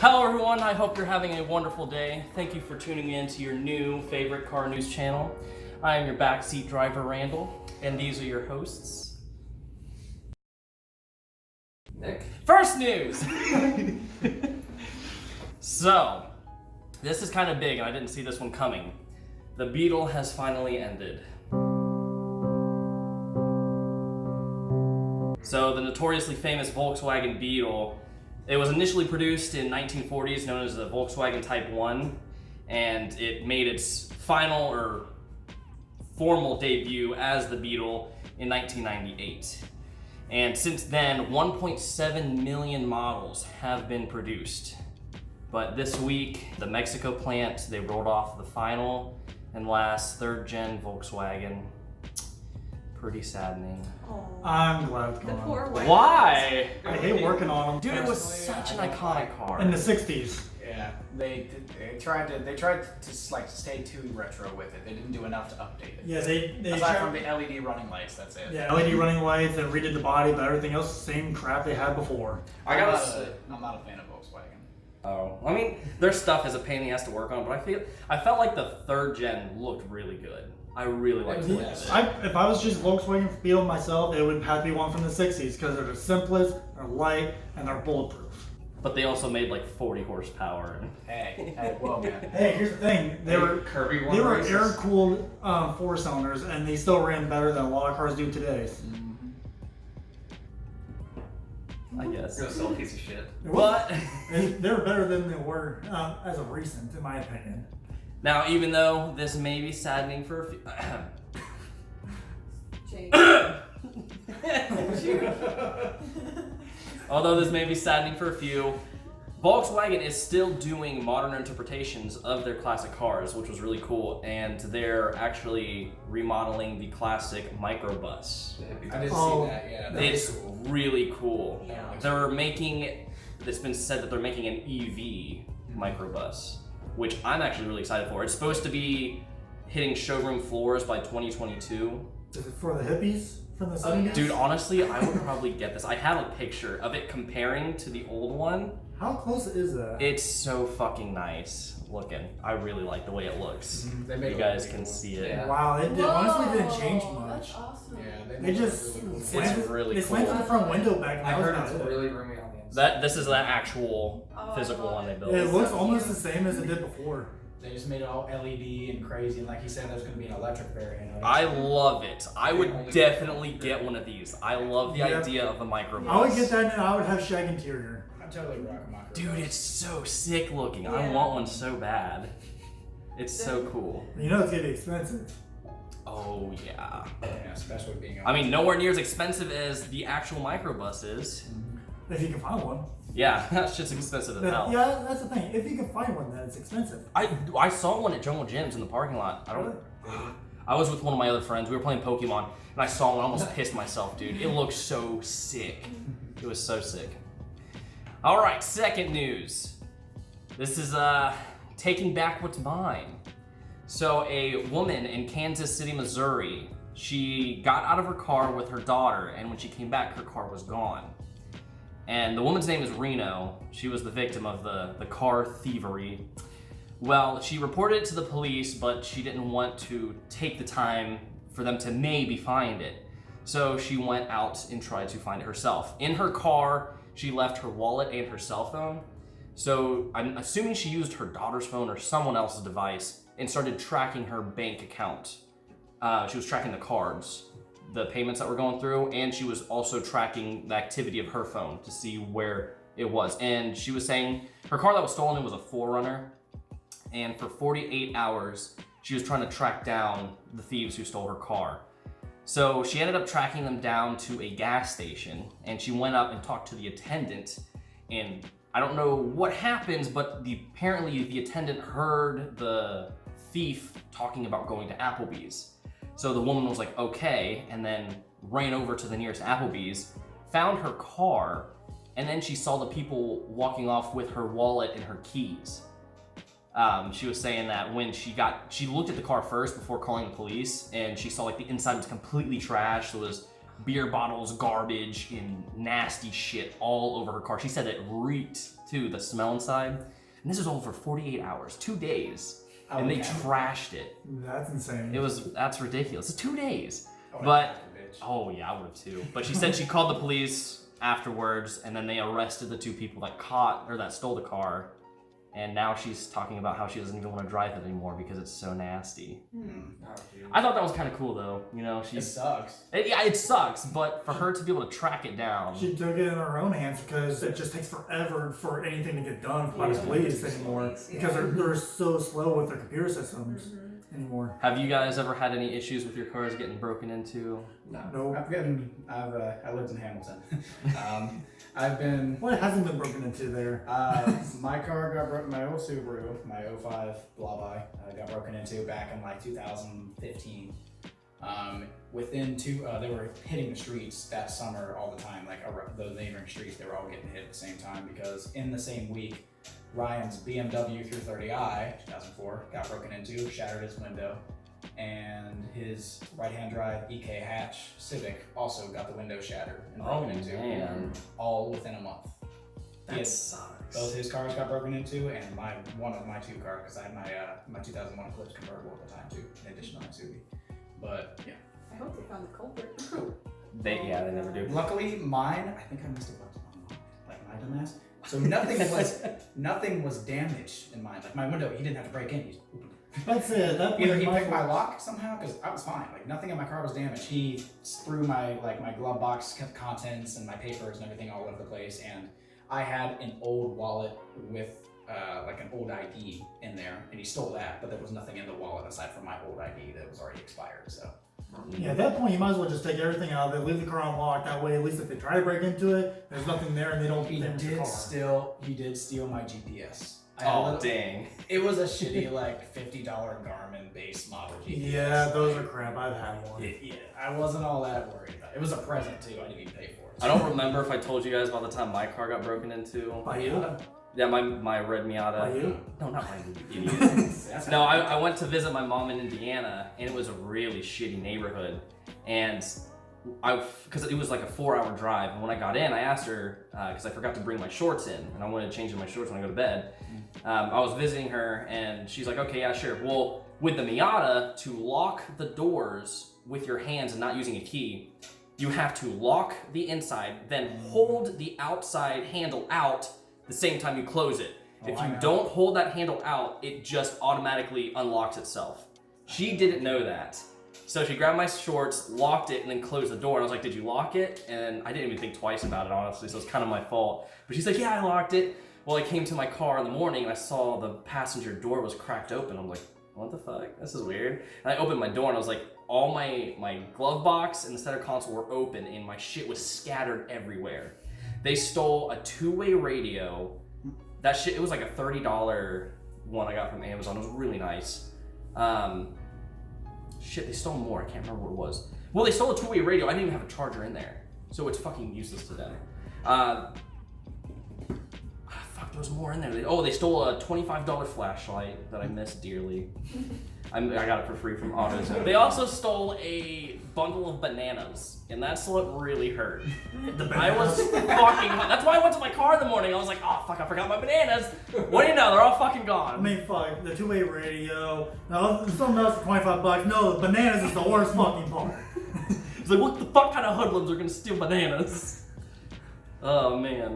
Hello everyone, I hope you're having a wonderful day. Thank you for tuning in to your new favorite car news channel. I am your backseat driver, Randall, and these are your hosts. Nick. First news! So, this is kind of big and I didn't see this one coming. The Beetle has finally ended. So the notoriously famous Volkswagen Beetle, it was initially produced in 1940s, known as the Volkswagen Type 1, and it made its final or formal debut as the Beetle in 1998. And since then, 1.7 million models have been produced. But this week, the Mexico plant, they rolled off the final and last third-gen Volkswagen. Pretty saddening. Aww. I'm glad it's The gone. poor white. Why? I hate working on them. Dude, it was such an iconic car. In the 60s. Yeah, they tried to like stay too retro with it. They didn't do enough to update it. Yeah, they Aside from the LED running lights, that's it. Yeah, LED running lights and redid the body, but everything else, same crap they had before. I gotta say, I'm not a fan of Volkswagen. oh, I mean, their stuff is a pain in the ass to work on, but I felt like the third gen looked really good. I really liked the look of it. If I was just Volkswagen Beetle myself, it would have to be one from the 60s because they're the simplest, they're light, and they're bulletproof. But they also made like 40 horsepower. Hey, whoa, man. Hey, here's the thing: they were Kirby they were air-cooled four-cylinders, and they still ran better than a lot of cars do today. I guess. You're still a piece of shit. But They're better than they were as of recent, in my opinion. now, even though this may be saddening for a few, Jake. although this may be saddening for a few, Volkswagen is still doing modern interpretations of their classic cars, which was really cool, and they're actually remodeling the classic microbus. I did Oh, see that. Yeah, It's really cool. Yeah. They're making, it's been said that they're making an EV microbus, which I'm actually really excited for. It's supposed to be hitting showroom floors by 2022. Is it for the hippies from the Oh, 70s? yeah. Dude, honestly, I would probably get this. I have a picture of it comparing to the old one. How close is that? It's so fucking nice looking. I really like the way it looks. They made You it guys look can really cool. see it. Yeah. Wow, it honestly didn't change Whoa, much. That's awesome. Yeah, They just really cool. slanted, really they slanted cool. the front window back. And I that was heard about it's it. really roomy on the inside. This is that actual Oh, I physical love one they it. built. It looks So almost cute. the same as it did before. They just made it all LED and crazy, and like he said, there's going to be an electric variant. I love it. I would definitely get one of these. I love the Yeah. idea of the microbus. I would get that and I would have shag interior. I'm totally rocking my car. Dude, it's so sick looking. I Yeah. want one so bad. It's so cool. You know it's gonna be expensive. Oh yeah. Yeah, especially being. I mean, nowhere near as expensive as the actual microbus is. If you can find one. Yeah, that's just expensive as hell. Yeah, that's the thing. If you can find one, then it's expensive. I saw one at Jungle Gyms in the parking lot. I was with one of my other friends. We were playing Pokemon, and I saw one. I almost pissed myself, dude. It looked so sick. It was so sick. All right, second news. This is taking back what's mine. So a woman in Kansas City, Missouri, she got out of her car with her daughter, and when she came back, her car was gone. And the woman's name is Reno. She was the victim of the car thievery. Well, she reported it to the police, but she didn't want to take the time for them to maybe find it. So she went out and tried to find it herself. In her car, she left her wallet and her cell phone. So I'm assuming she used her daughter's phone or someone else's device and started tracking her bank account. She was tracking the cards, the payments that were going through, and she was also tracking the activity of her phone to see where it was. And she was saying her car that was stolen was a 4Runner, and for 48 hours, she was trying to track down the thieves who stole her car. So she ended up tracking them down to a gas station, and she went up and talked to the attendant, and I don't know what happens, but apparently the attendant heard the thief talking about going to Applebee's. So the woman was like, okay, and then ran over to the nearest Applebee's, found her car, and then she saw the people walking off with her wallet and her keys. She was saying that when she looked at the car first before calling the police, and she saw like the inside was completely trashed. There was beer bottles, garbage, and nasty shit all over her car. She said it reeked too, the smell inside. And this is all for 48 hours, 2 days. And they trashed it. That's insane. That's ridiculous. It's 2 days. I But, oh yeah, I would have too. But she said she called the police afterwards, and then they arrested the 2 people that stole the car. And now she's talking about how she doesn't even want to drive it anymore because it's so nasty. I thought that was kind of cool though. It sucks. It sucks, but for her to be able to track it down. She took it in her own hands because it just takes forever for anything to get done by the police anymore. Because they're so slow with their computer systems anymore. Have you guys ever had any issues with your cars getting broken into? No. I lived in Hamilton. What hasn't been broken into there? My car got broken. My old Subaru, my 05 Blaubai, got broken into back in like 2015. Within they were hitting the streets that summer all the time, like the neighboring streets. They were all getting hit at the same time because in the same week, Ryan's BMW 330i 2004 got broken into, shattered his window. And his right-hand drive EK hatch Civic also got the window shattered and broken into. Man. All within a month. That sucks. Both his cars got broken into, and one of my 2 cars, because I had my 2001 Eclipse convertible at the time too, in addition to my Subi. But yeah. I hope they found the culprit. They never do. Luckily, mine, I think I must have left it on, like my dumbass. So nothing was damaged in mine. Like my window, he didn't have to break in. He That's it. That Either he picked my lock somehow, because I was fine. Like nothing in my car was damaged. He threw my glove box contents and my papers and everything all over the place. And I had an old wallet with like an old ID in there, and he stole that. But there was nothing in the wallet aside from my old ID that was already expired. So. Yeah, at that point, you might as well just take everything out of it, leave the car unlocked. That way, at least if they try to break into it, there's nothing there, and they don't damage the car. He did steal my GPS. Dang. It was a shitty like $50 Garmin base model GPS. Yeah, those are crap. I've had one. Yeah, I wasn't all that worried about it. It was a present too. I didn't even pay for it. I don't remember if I told you guys about the time my car got broken into. By you? Yeah, my red Miata. By you? No, not by you, idiot. No, I went to visit my mom in Indiana, and it was a really shitty neighborhood. And because it was like a 4-hour drive, and when I got in, I asked her, because I forgot to bring my shorts in, and I wanted to change in my shorts when I go to bed. I was visiting her, and she's like, okay, yeah, sure. Well, with the Miata, to lock the doors with your hands and not using a key, you have to lock the inside, then hold the outside handle out the same time you close it. If you don't hold that handle out, it just automatically unlocks itself. She didn't know that. So she grabbed my shorts, locked it, and then closed the door. And I was like, did you lock it? And I didn't even think twice about it, honestly, so it's kind of my fault. But she's like, yeah, I locked it. Well, I came to my car in the morning, and I saw the passenger door was cracked open. I'm like, what the fuck? This is weird. And I opened my door, and I was like, all my glove box and the center console were open, and my shit was scattered everywhere. They stole a 2-way radio. That shit, it was like a $30 one I got from Amazon. It was really nice. Shit, they stole more. I can't remember what it was. Well, they stole a 2-way radio. I didn't even have a charger in there. So it's fucking useless to them. Fuck, there was more in there. They stole a $25 flashlight that I missed dearly. I got it for free from AutoZone. They also stole a bundle of bananas, and that's what really hurt. I was fucking. That's why I went to my car in the morning. I was like, oh fuck, I forgot my bananas. What do you know? They're all fucking gone. I mean, fuck, the 2-way radio. No, something else for $25. No, the bananas is the worst fucking part. It's like, what the fuck kind of hoodlums are gonna steal bananas? Oh man.